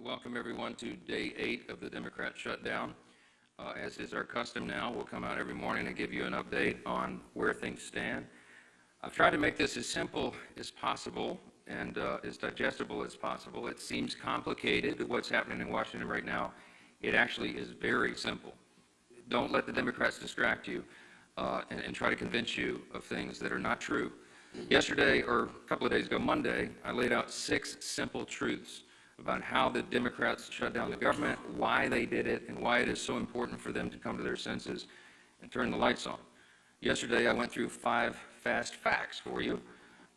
welcome everyone to day 8 of the Democrat shutdown. As is our custom now, we'll come out every morning and give you an update on where things stand. I've tried to make this as simple as possible and as digestible as possible. It seems complicated, what's happening in Washington right now. It actually is very simple. Don't let the Democrats distract you and try to convince you of things that are not true. Yesterday, or a couple of days ago, Monday, I laid out 6 simple truths about how the Democrats shut down the government, why they did it, and why it is so important for them to come to their senses and turn the lights on. Yesterday, I went through 5 fast facts for you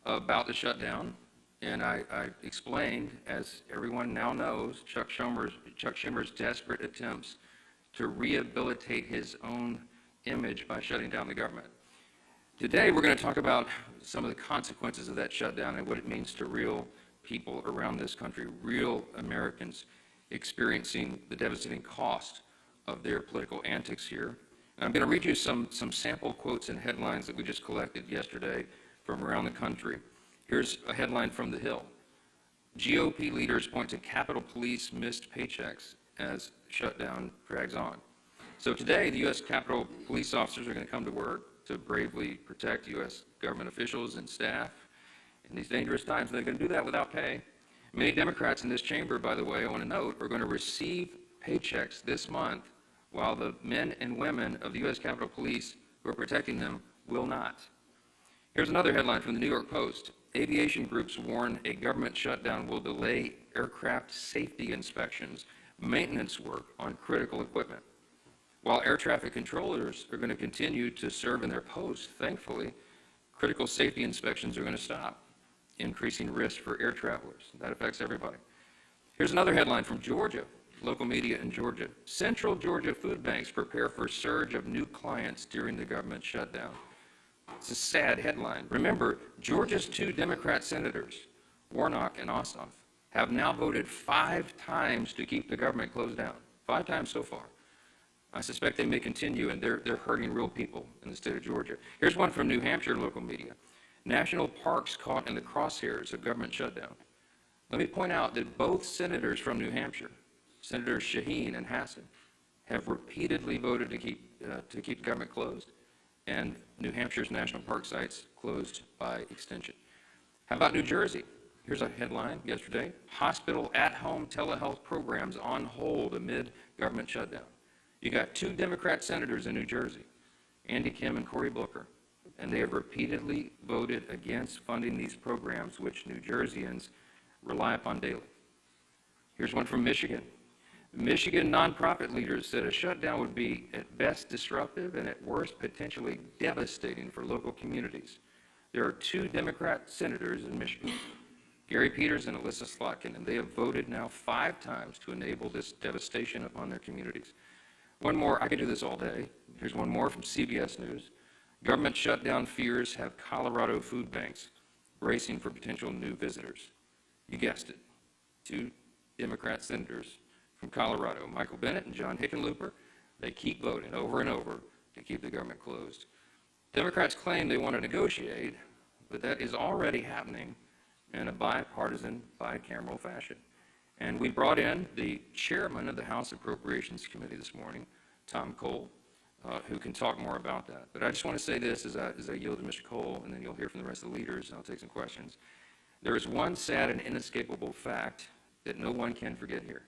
about the shutdown, and I explained, as everyone now knows, Chuck Schumer's desperate attempts to rehabilitate his own image by shutting down the government. Today, we're going to talk about some of the consequences of that shutdown and what it means to real people around this country, real Americans experiencing the devastating cost of their political antics here. And I'm going to read you some sample quotes and headlines that we just collected yesterday from around the country. Here's a headline from The Hill. GOP leaders point to Capitol Police missed paychecks as shutdown drags on. So today, the U.S. Capitol Police officers are going to come to work to bravely protect U.S. government officials and staff in these dangerous times. They're going to do that without pay. Many Democrats in this chamber, by the way, I want to note, are going to receive paychecks this month, while the men and women of the U.S. Capitol Police who are protecting them will not. Here's another headline from the New York Post. Aviation groups warn a government shutdown will delay aircraft safety inspections, maintenance work on critical equipment. While air traffic controllers are going to continue to serve in their posts, thankfully, critical safety inspections are going to stop, increasing risk for air travelers. That affects everybody. Here's another headline from Georgia, local media in Georgia. Central Georgia food banks prepare for surge of new clients during the government shutdown. It's a sad headline. Remember, Georgia's 2 Democrat senators, Warnock and Ossoff, have now voted 5 times to keep the government closed down. 5 times so far. I suspect they may continue, and they're hurting real people in the state of Georgia. Here's one from New Hampshire local media. National parks caught in the crosshairs of government shutdown. Let me point out that both senators from New Hampshire, Senators Shaheen and Hassan, have repeatedly voted to keep the government closed, and New Hampshire's national park sites closed by extension. How about New Jersey? Here's a headline yesterday. Hospital at-home telehealth programs on hold amid government shutdown. You got 2 Democrat senators in New Jersey, Andy Kim and Cory Booker, and they have repeatedly voted against funding these programs, which New Jerseyans rely upon daily. Here's one from Michigan. Michigan nonprofit leaders said a shutdown would be at best disruptive and at worst potentially devastating for local communities. There are 2 Democrat senators in Michigan, Gary Peters and Alyssa Slotkin, and they have voted now 5 times to enable this devastation upon their communities. One more, I could do this all day. Here's one more from CBS News. Government shutdown fears have Colorado food banks bracing for potential new visitors. You guessed it. 2 Democrat senators from Colorado, Michael Bennet and John Hickenlooper, they keep voting over and over to keep the government closed. Democrats claim they want to negotiate, but that is already happening in a bipartisan, bicameral fashion. And we brought in the chairman of the House Appropriations Committee this morning, Tom Cole, who can talk more about that. But I just want to say this as I yield to Mr. Cole, and then you'll hear from the rest of the leaders, and I'll take some questions. There is one sad and inescapable fact that no one can forget here.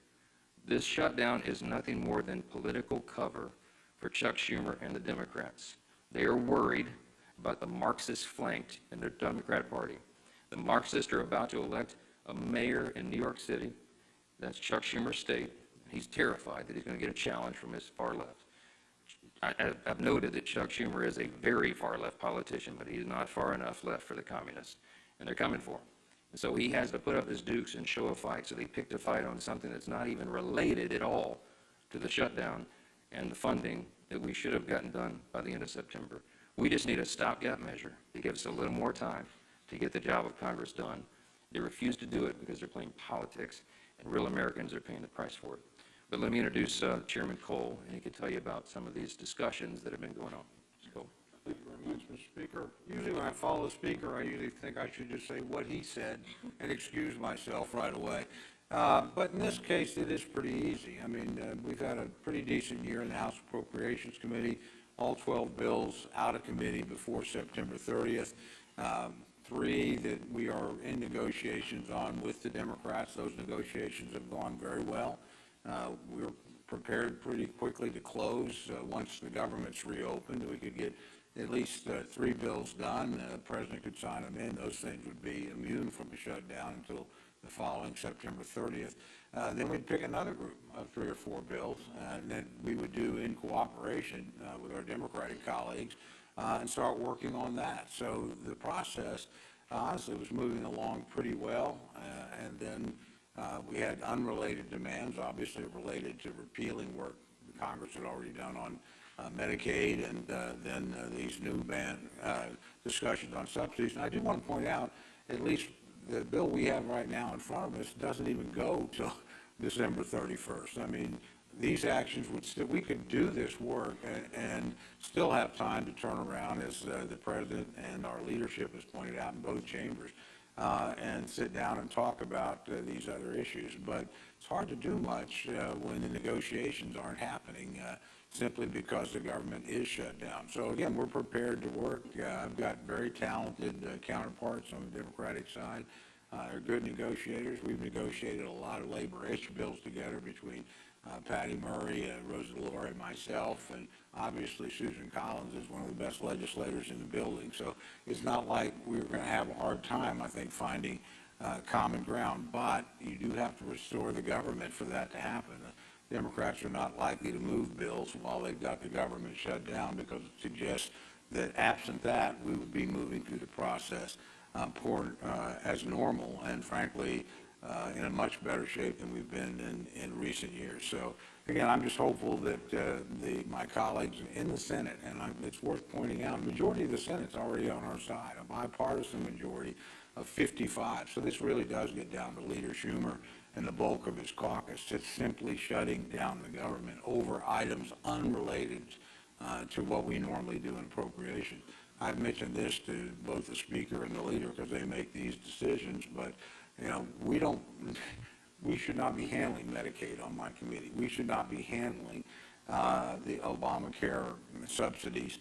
This shutdown is nothing more than political cover for Chuck Schumer and the Democrats. They are worried about the Marxists flanked in their Democrat Party. The Marxists are about to elect a mayor in New York City. That's Chuck Schumer's state. He's terrified that he's going to get a challenge from his far left. I've noted that Chuck Schumer is a very far left politician, but he's not far enough left for the communists, and they're coming for him. And so he has to put up his dukes and show a fight, so they picked a fight on something that's not even related at all to the shutdown and the funding that we should have gotten done by the end of September. We just need a stopgap measure to give us a little more time to get the job of Congress done. They refuse to do it because they're playing politics, and real Americans are paying the price for it. But let me introduce Chairman Cole, and he can tell you about some of these discussions that have been going on. Mr. Cole. Thank you very much, Mr. Speaker. Usually when I follow the Speaker, I usually think I should just say what he said and excuse myself right away. But in this case, it is pretty easy. I mean, we've had a pretty decent year in the House Appropriations Committee, all 12 bills out of committee before September 30th. 3 that we are in negotiations on with the Democrats. Those negotiations have gone very well. We're prepared pretty quickly to close. Once the government's reopened, we could get at least 3 bills done. The president could sign them in. Those things would be immune from a shutdown until the following September 30th. Then we'd pick another group of 3 or 4 bills, and that we would do in cooperation with our Democratic colleagues and start working on that. So the process, honestly, was moving along pretty well. And then we had unrelated demands, obviously related to repealing work the Congress had already done on Medicaid, and then these new discussions on subsidies. And I do want to point out, at least the bill we have right now in front of us doesn't even go till December 31st. I mean, these actions would still, we could do this work and still have time to turn around, as the president and our leadership has pointed out in both chambers, and sit down and talk about these other issues. But it's hard to do much when the negotiations aren't happening, simply because the government is shut down. So again, we're prepared to work. I've got very talented counterparts on the Democratic side. They're good negotiators. We've negotiated a lot of labor-ish bills together between Patty Murray, Rosa DeLore, and myself, and obviously Susan Collins is one of the best legislators in the building. So it's not like we're going to have a hard time, I think, finding common ground. But you do have to restore the government for that to happen. Democrats are not likely to move bills while they've got the government shut down, because it suggests that absent that, we would be moving through the process as normal, and frankly, in a much better shape than we've been in recent years. So again, I'm just hopeful that my colleagues in the Senate, and it's worth pointing out, the majority of the Senate's already on our side, a bipartisan majority of 55. So this really does get down to Leader Schumer and the bulk of his caucus. It's simply shutting down the government over items unrelated to what we normally do in appropriations. I've mentioned this to both the Speaker and the Leader because they make these decisions, but we should not be handling Medicaid on my committee. We should not be handling the Obamacare subsidies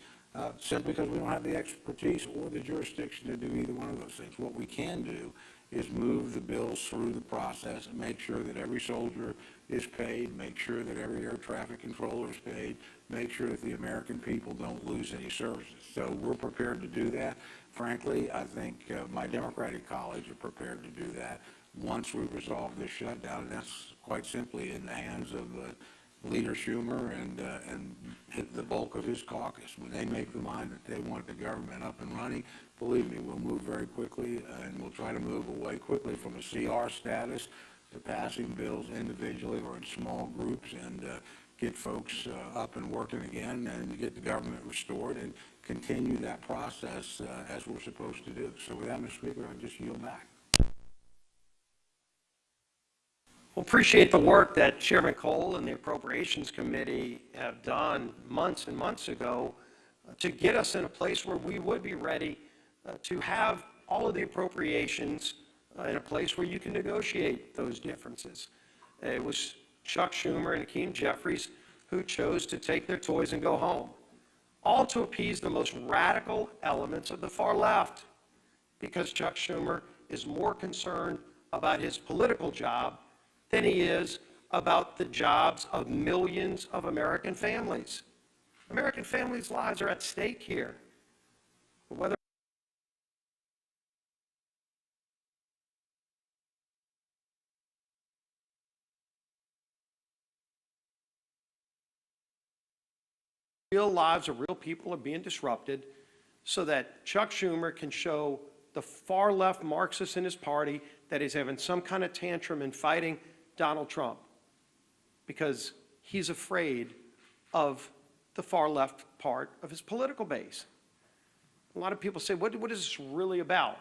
simply because we don't have the expertise or the jurisdiction to do either one of those things. What we can do is move the bills through the process and make sure that every soldier is paid, make sure that every air traffic controller is paid, make sure that the American people don't lose any services. So we're prepared to do that. Frankly, I think my Democratic colleagues are prepared to do that once we resolve this shutdown, and that's quite simply in the hands of Leader Schumer and the bulk of his caucus. When they make the mind that they want the government up and running, believe me, we'll move very quickly, and we'll try to move away quickly from a CR status to passing bills individually or in small groups, and get folks up and working again, and get the government restored and continue that process as we're supposed to do. So with that, Mr. Speaker, I just yield back. Well, appreciate the work that Chairman Cole and the Appropriations Committee have done months and months ago to get us in a place where we would be ready to have all of the appropriations in a place where you can negotiate those differences. It was Chuck Schumer and Hakeem Jeffries who chose to take their toys and go home, all to appease the most radical elements of the far left, because Chuck Schumer is more concerned about his political job than he is about the jobs of millions of American families. American families' lives are at stake here. Whether real lives of real people are being disrupted, so that Chuck Schumer can show the far left Marxists in his party that he's having some kind of tantrum and fighting Donald Trump because he's afraid of the far left part of his political base. A lot of people say, what is this really about?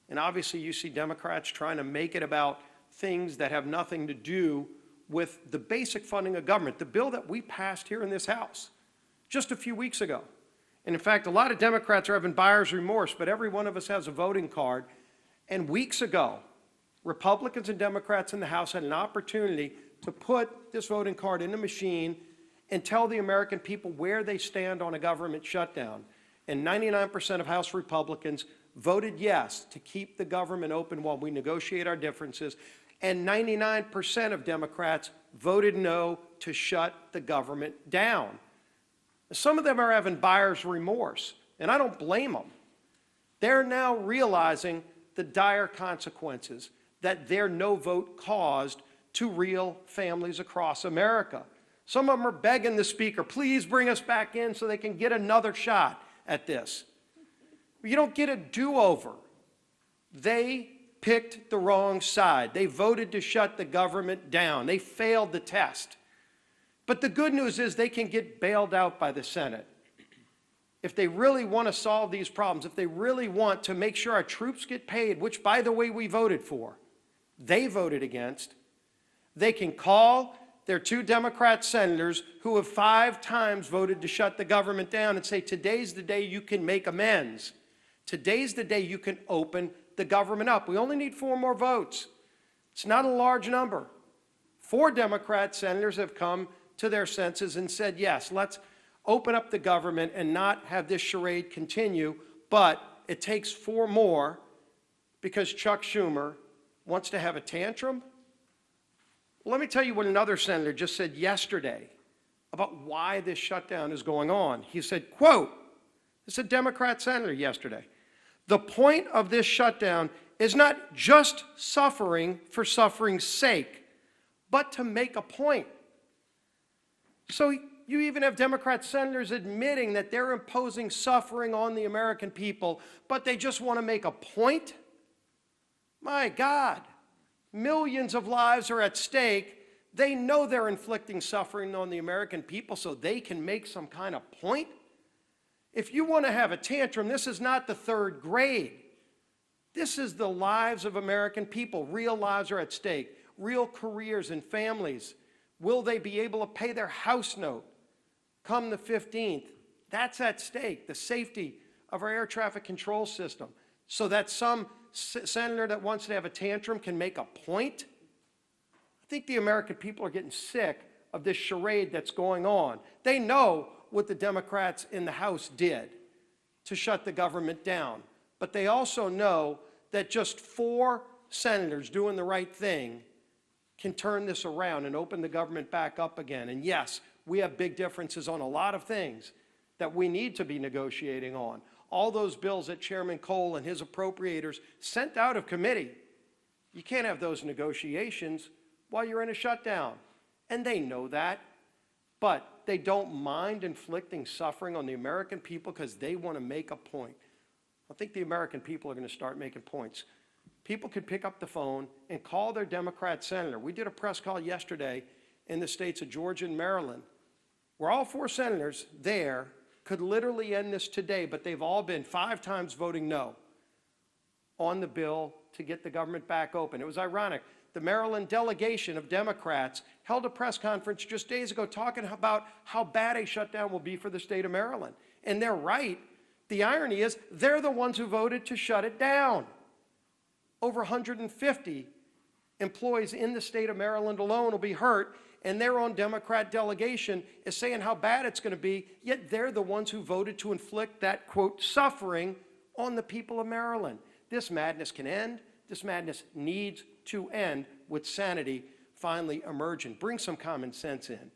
And obviously you see Democrats trying to make it about things that have nothing to do with the basic funding of government, the bill that we passed here in this House just a few weeks ago. And in fact, a lot of Democrats are having buyer's remorse, but every one of us has a voting card. And weeks ago, Republicans and Democrats in the House had an opportunity to put this voting card in the machine and tell the American people where they stand on a government shutdown. And 99% of House Republicans voted yes to keep the government open while we negotiate our differences, and 99% of Democrats voted no to shut the government down. Some of them are having buyer's remorse, and I don't blame them. They're now realizing the dire consequences that their no vote caused to real families across America. Some of them are begging the Speaker, please bring us back in so they can get another shot at this. You don't get a do-over. They picked the wrong side. They voted to shut the government down. They failed the test. But the good news is they can get bailed out by the Senate. If they really want to solve these problems, if they really want to make sure our troops get paid, which, by the way, we voted for, they voted against, they can call their 2 Democrat senators who have 5 times voted to shut the government down and say, today's the day you can make amends. Today's the day you can open the government up. We only need 4 more votes. It's not a large number. 4 Democrat senators have come to their senses and said, yes, let's open up the government and not have this charade continue, but it takes 4 more because Chuck Schumer wants to have a tantrum. Well, let me tell you what another senator just said yesterday about why this shutdown is going on. He said, quote, this is a Democrat senator yesterday, the point of this shutdown is not just suffering for suffering's sake, but to make a point. So you even have Democrat senators admitting that they're imposing suffering on the American people, but they just want to make a point? My God, millions of lives are at stake. They know they're inflicting suffering on the American people so they can make some kind of point. If you want to have a tantrum, this is not the 3rd grade. This is the lives of American people. Real lives are at stake. Real careers and families. Will they be able to pay their house note come the 15th? That's at stake. The safety of our air traffic control system. So that some senator that wants to have a tantrum can make a point? I think the American people are getting sick of this charade that's going on. They know what the Democrats in the House did to shut the government down. But they also know that just 4 senators doing the right thing can turn this around and open the government back up again. And yes, we have big differences on a lot of things that we need to be negotiating on. All those bills that Chairman Cole and his appropriators sent out of committee, you can't have those negotiations while you're in a shutdown. And they know that. But they don't mind inflicting suffering on the American people because they want to make a point. I think the American people are going to start making points. People could pick up the phone and call their Democrat senator. We did a press call yesterday in the states of Georgia and Maryland, where all 4 senators there could literally end this today, but they've all been 5 times voting no on the bill to get the government back open. It was ironic. The Maryland delegation of Democrats held a press conference just days ago talking about how bad a shutdown will be for the state of Maryland. And they're right. The irony is they're the ones who voted to shut it down. Over 150 employees in the state of Maryland alone will be hurt, and their own Democrat delegation is saying how bad it's going to be, yet they're the ones who voted to inflict that, quote, suffering on the people of Maryland. This madness can end. This madness needs to end with sanity finally emerging. Bring some common sense in.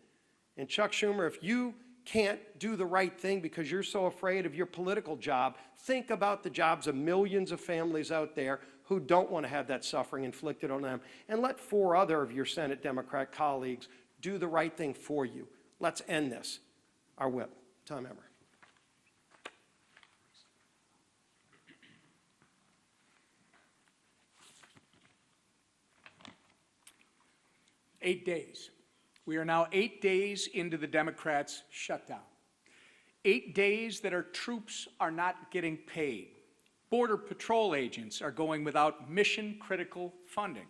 And Chuck Schumer, if you can't do the right thing because you're so afraid of your political job, think about the jobs of millions of families out there who don't want to have that suffering inflicted on them. And let 4 other of your Senate Democrat colleagues do the right thing for you. Let's end this. Our whip. Tom Emmer. Eight days. We are now 8 days into the Democrats' shutdown. 8 days that our troops are not getting paid. Border Patrol agents are going without mission-critical funding.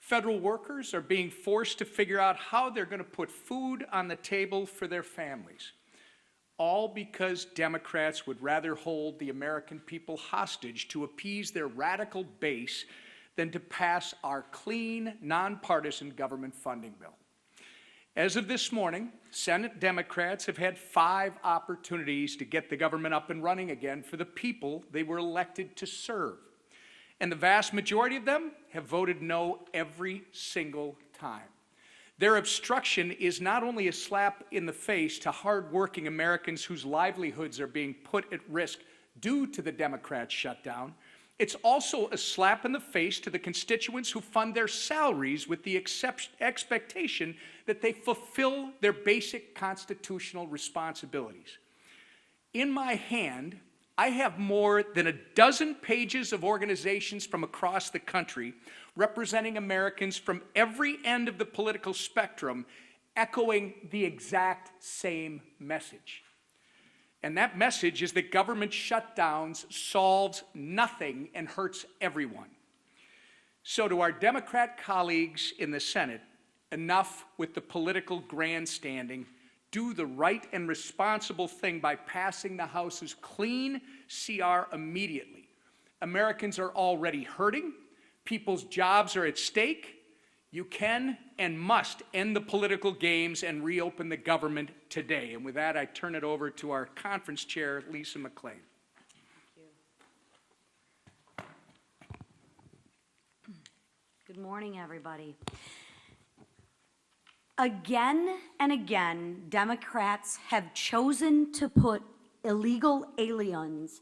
Federal workers are being forced to figure out how they're going to put food on the table for their families. All because Democrats would rather hold the American people hostage to appease their radical base than to pass our clean, nonpartisan government funding bill. As of this morning, Senate Democrats have had 5 opportunities to get the government up and running again for the people they were elected to serve. And the vast majority of them have voted no every single time. Their obstruction is not only a slap in the face to hardworking Americans whose livelihoods are being put at risk due to the Democrat shutdown, it's also a slap in the face to the constituents who fund their salaries with the expectation that they fulfill their basic constitutional responsibilities. In my hand, I have more than a dozen pages of organizations from across the country representing Americans from every end of the political spectrum, echoing the exact same message. And that message is that government shutdowns solves nothing and hurts everyone. So to our Democrat colleagues in the Senate, enough with the political grandstanding. Do the right and responsible thing by passing the House's clean CR immediately. Americans are already hurting. People's jobs are at stake. You can and must end the political games and reopen the government today. And with that, I turn it over to our conference chair, Lisa McClain. Good morning, everybody. Again and again, Democrats have chosen to put illegal aliens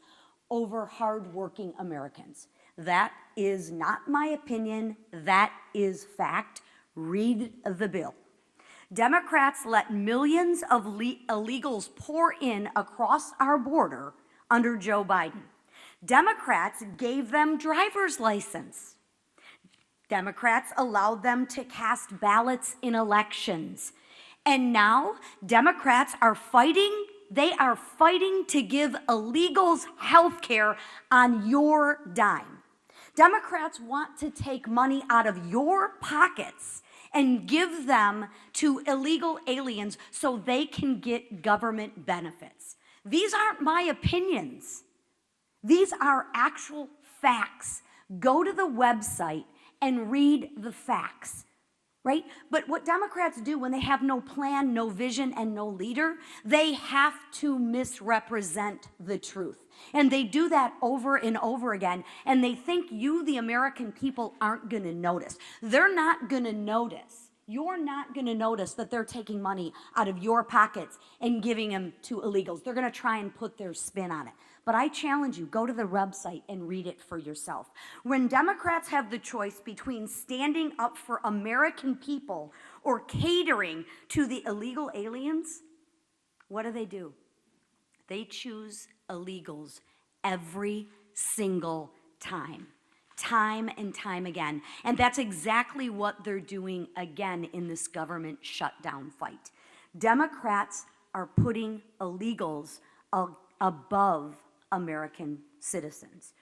over hardworking Americans. That is not my opinion. That is fact. Read the bill. Democrats let millions of illegals pour in across our border under Joe Biden. Democrats gave them driver's license. Democrats allowed them to cast ballots in elections. And now Democrats are fighting, they are fighting to give illegals health care on your dime. Democrats want to take money out of your pockets and give them to illegal aliens so they can get government benefits. These aren't my opinions. These are actual facts. Go to the website and read the facts, right? But what Democrats do when they have no plan, no vision, and no leader, they have to misrepresent the truth. And they do that over and over again, and they think you, the American people, aren't gonna notice. They're not gonna notice. You're not gonna notice that they're taking money out of your pockets and giving them to illegals. They're gonna try and put their spin on it. But I challenge you, go to the website and read it for yourself. When Democrats have the choice between standing up for American people or catering to the illegal aliens, what do? They choose illegals every single time and time again. And that's exactly what they're doing again in this government shutdown fight. Democrats are putting illegals above American citizens.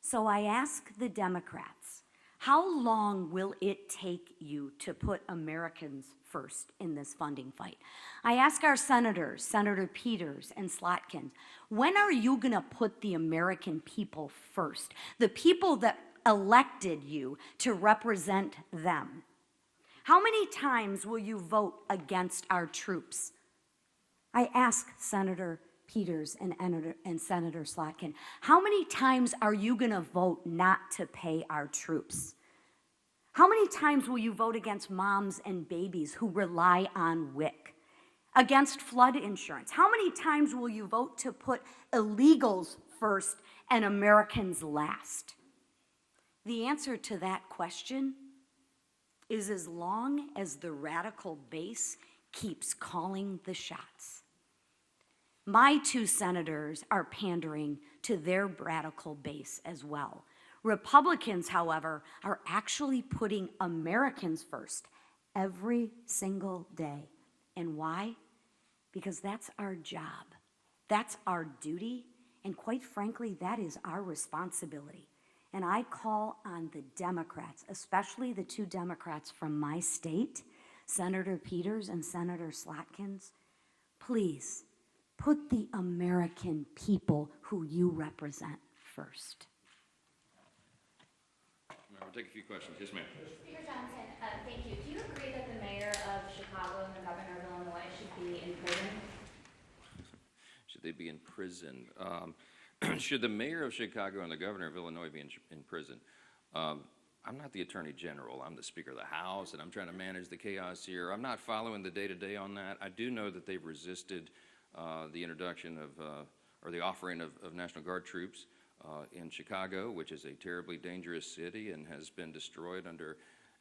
So I ask the Democrats, how long will it take you to put Americans first in this funding fight? I ask our senators, Senator Peters and Slotkin, when are you gonna put the American people first? The people that elected you to represent them. How many times will you vote against our troops? I ask Senator Peters and Senator Slotkin, how many times are you gonna vote not to pay our troops? How many times will you vote against moms and babies who rely on WIC? Against flood insurance? How many times will you vote to put illegals first and Americans last? The answer to that question is as long as the radical base keeps calling the shots. My 2 senators are pandering to their radical base as well. Republicans, however, are actually putting Americans first every single day. And why? Because that's our job. That's our duty. And quite frankly, that is our responsibility. And I call on the Democrats, especially the 2 Democrats from my state, Senator Peters and Senator Slotkins, please, put the American people who you represent first. I'll take a few questions. Yes, ma'am. Speaker Johnson, thank you. Do you agree that the mayor of Chicago and the governor of Illinois should be in prison? Should they be in prison? Should the mayor of Chicago and the governor of Illinois be in prison? I'm not the attorney general. I'm the Speaker of the House, and I'm trying to manage the chaos here. I'm not following the day-to-day on that. I do know that they've resisted the introduction of, or the offering of National Guard troops in Chicago, which is a terribly dangerous city and has been destroyed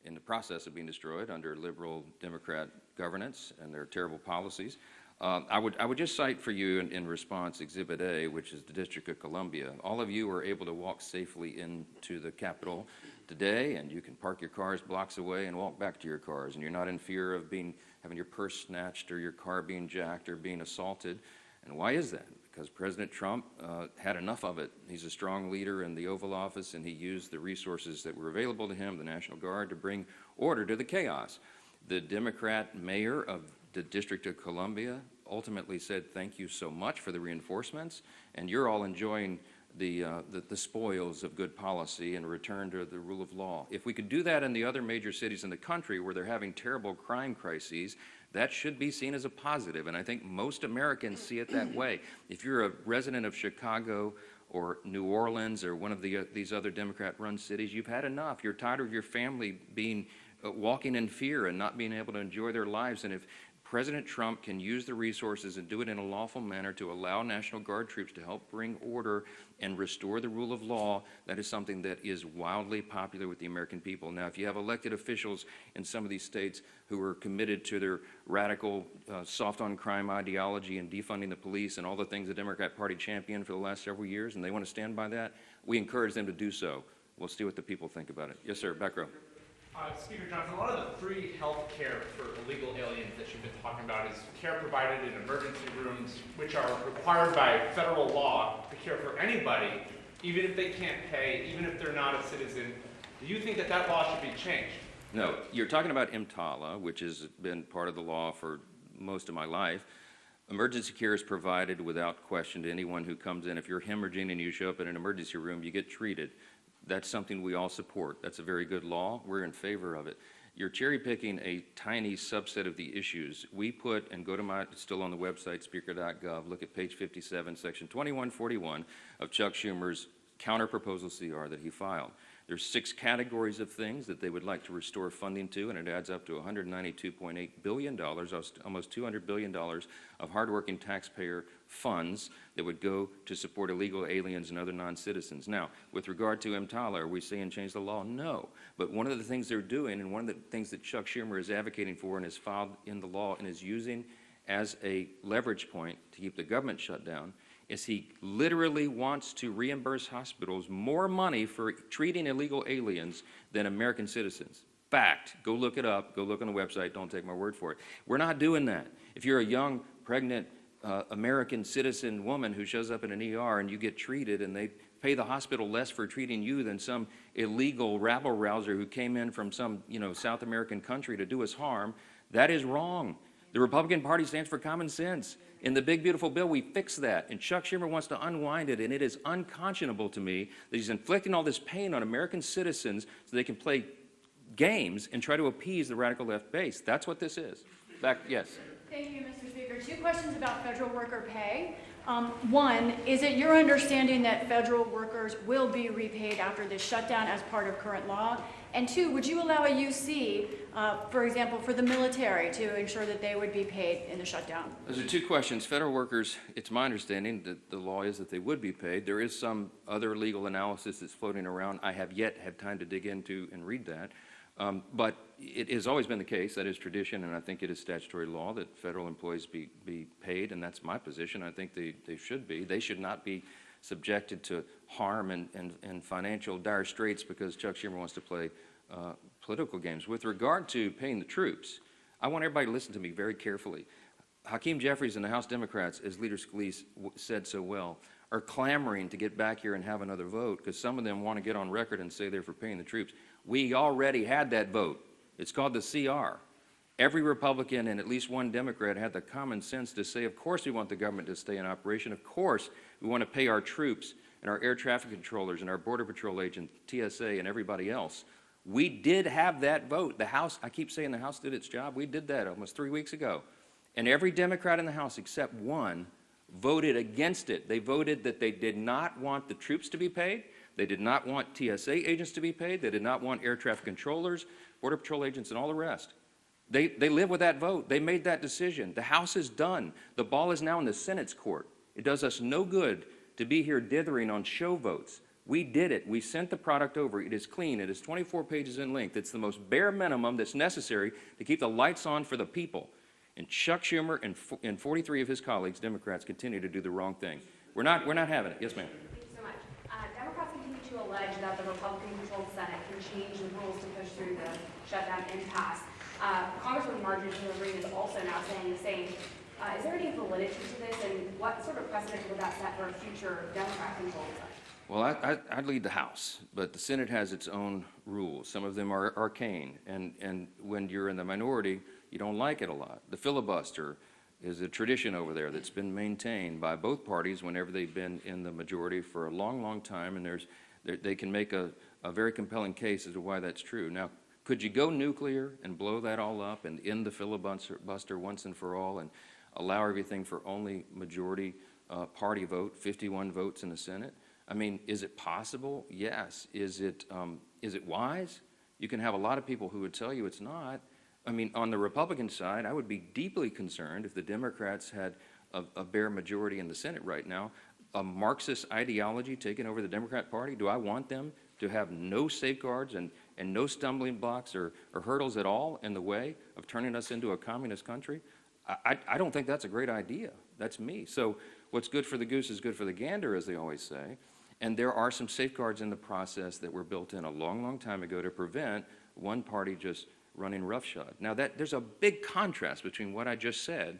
in the process of being destroyed under liberal Democrat governance and their terrible policies. I would just cite for you in response Exhibit A, which is the District of Columbia. All of you were able to walk safely into the Capitol today, and you can park your cars blocks away and walk back to your cars, and you're not in fear of having your purse snatched or your car being jacked or being assaulted. And why is that? Because President Trump had enough of it. He's a strong leader in the Oval Office, and he used the resources that were available to him, the National Guard, to bring order to the chaos. The Democrat mayor of the District of Columbia ultimately said, thank you so much for the reinforcements, and you're all enjoying the spoils of good policy and return to the rule of law. If we could do that in the other major cities in the country where they're having terrible crime crises, that should be seen as a positive, and I think most Americans see it that way. If you're a resident of Chicago or New Orleans or one of these other Democrat-run cities, you've had enough. You're tired of your family walking in fear and not being able to enjoy their lives, and if President Trump can use the resources and do it in a lawful manner to allow National Guard troops to help bring order and restore the rule of law, that is something that is wildly popular with the American people. Now, if you have elected officials in some of these states who are committed to their radical, soft-on-crime ideology and defunding the police and all the things the Democrat Party championed for the last several years, and they want to stand by that, we encourage them to do so. We'll see what the people think about it. Yes, sir. Back row. Speaker Johnson, a lot of the free health care for illegal aliens that you've been talking about is care provided in emergency rooms, which are required by federal law to care for anybody, even if they can't pay, even if they're not a citizen. Do you think that that law should be changed? No, you're talking about EMTALA, which has been part of the law for most of my life. Emergency care is provided without question to anyone who comes in. If you're hemorrhaging and you show up in an emergency room, you get treated. That's something we all support. That's a very good law. We're in favor of it. You're cherry picking a tiny subset of the issues. We put, and go to it's still on the website, speaker.gov, look at page 57, section 2141 of Chuck Schumer's counter-proposal CR that he filed. There's 6 categories of things that they would like to restore funding to, and it adds up to $192.8 billion, almost $200 billion of hardworking taxpayer funds that would go to support illegal aliens and other non-citizens. Now, with regard to EMTALA, are we saying change the law? No. But one of the things they're doing, and one of the things that Chuck Schumer is advocating for and has filed in the law and is using as a leverage point to keep the government shut down, is he literally wants to reimburse hospitals more money for treating illegal aliens than American citizens. Fact. Go look it up. Go look on the website. Don't take my word for it. We're not doing that. If you're a young, pregnant American citizen woman who shows up in an ER and you get treated and they pay the hospital less for treating you than some illegal rabble-rouser who came in from some, South American country to do us harm, that is wrong. The Republican Party stands for common sense. In the big, beautiful bill, we fix that. And Chuck Schumer wants to unwind it, and it is unconscionable to me that he's inflicting all this pain on American citizens so they can play games and try to appease the radical left base. That's what this is. Back, yes. Thank you, Mr. Speaker. 2 questions about federal worker pay. One, is it your understanding that federal workers will be repaid after this shutdown as part of current law? And 2, would you allow a UC, for example, for the military to ensure that they would be paid in the shutdown? Those are 2 questions. Federal workers, it's my understanding that the law is that they would be paid. There is some other legal analysis that's floating around. I have yet had time to dig into and read that. But it has always been the case, that is tradition, and I think it is statutory law that federal employees be paid, and that's my position. I think they should be. They should not be subjected to harm and financial dire straits because Chuck Schumer wants to play political games. With regard to paying the troops, I want everybody to listen to me very carefully. Hakeem Jeffries and the House Democrats, as Leader Scalise said so well, are clamoring to get back here and have another vote because some of them want to get on record and say they're for paying the troops. We already had that vote. It's called the CR. Every Republican and at least one Democrat had the common sense to say, of course we want the government to stay in operation. Of course we want to pay our troops and our air traffic controllers and our Border Patrol agents, TSA, and everybody else We did have that vote. The House, I keep saying the House did its job. We did that almost 3 weeks ago. And every Democrat in the House except one voted against it. They voted that they did not want the troops to be paid. They did not want TSA agents to be paid. They did not want air traffic controllers, Border Patrol agents, and all the rest. They live with that vote. They made that decision. The House is done. The ball is now in the Senate's court. It does us no good to be here dithering on show votes. We did it. We sent the product over. It is clean. It is 24 pages in length. It's the most bare minimum that's necessary to keep the lights on for the people. And Chuck Schumer and 43 of his colleagues, Democrats, continue to do the wrong thing. We're not having it. Yes, ma'am. Thank you so much. Democrats continue to allege that the Republican-controlled Senate can change the rules to push through the shutdown impasse. Congresswoman Marjorie Taylor Greene is also now saying the same. Is there any validity to this, and what sort of precedent would that set for a future Democrat-controlled Senate? Well, I'd lead the House, but the Senate has its own rules. Some of them are arcane, and when you're in the minority, you don't like it a lot. The filibuster is a tradition over there that's been maintained by both parties whenever they've been in the majority for a long, long time, and they can make a very compelling case as to why that's true. Now, could you go nuclear and blow that all up and end the filibuster once and for all and allow everything for only majority party vote, 51 votes in the Senate? I mean, is it possible? Yes. Is it wise? You can have a lot of people who would tell you it's not. I mean, on the Republican side, I would be deeply concerned if the Democrats had a bare majority in the Senate right now, a Marxist ideology taking over the Democrat Party. Do I want them to have no safeguards and no stumbling blocks or hurdles at all in the way of turning us into a communist country? I don't think that's a great idea. That's me. So what's good for the goose is good for the gander, as they always say. And there are some safeguards in the process that were built in a long, long time ago to prevent one party just running roughshod. Now, there's a big contrast between what I just said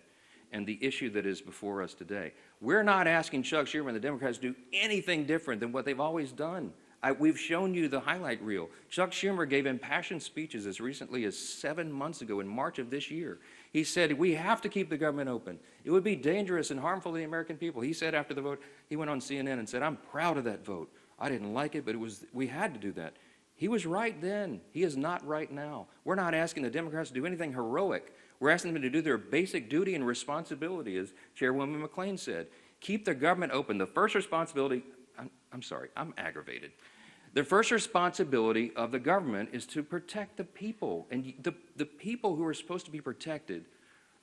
and the issue that is before us today. We're not asking Chuck Schumer and the Democrats to do anything different than what they've always done. We've shown you the highlight reel. Chuck Schumer gave impassioned speeches as recently as 7 months ago in March of this year. He said, we have to keep the government open. It would be dangerous and harmful to the American people. He said after the vote, he went on CNN and said, I'm proud of that vote. I didn't like it, but we had to do that. He was right then. He is not right now. We're not asking the Democrats to do anything heroic. We're asking them to do their basic duty and responsibility, as Chairwoman McClain said. Keep the government open. The first responsibility, I'm sorry, I'm aggravated. The first responsibility of the government is to protect the people. And the people who are supposed to be protected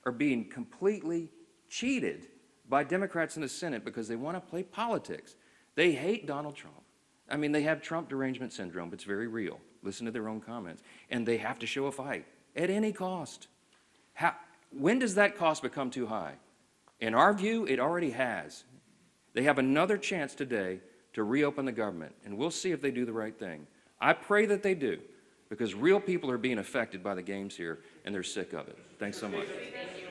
are being completely cheated by Democrats in the Senate because they want to play politics. They hate Donald Trump. I mean, they have Trump derangement syndrome. It's very real. Listen to their own comments. And they have to show a fight at any cost. When does that cost become too high? In our view, it already has. They have another chance today to reopen the government, and we'll see if they do the right thing. I pray that they do, because real people are being affected by the games here, and they're sick of it. Thanks so much. Thank you.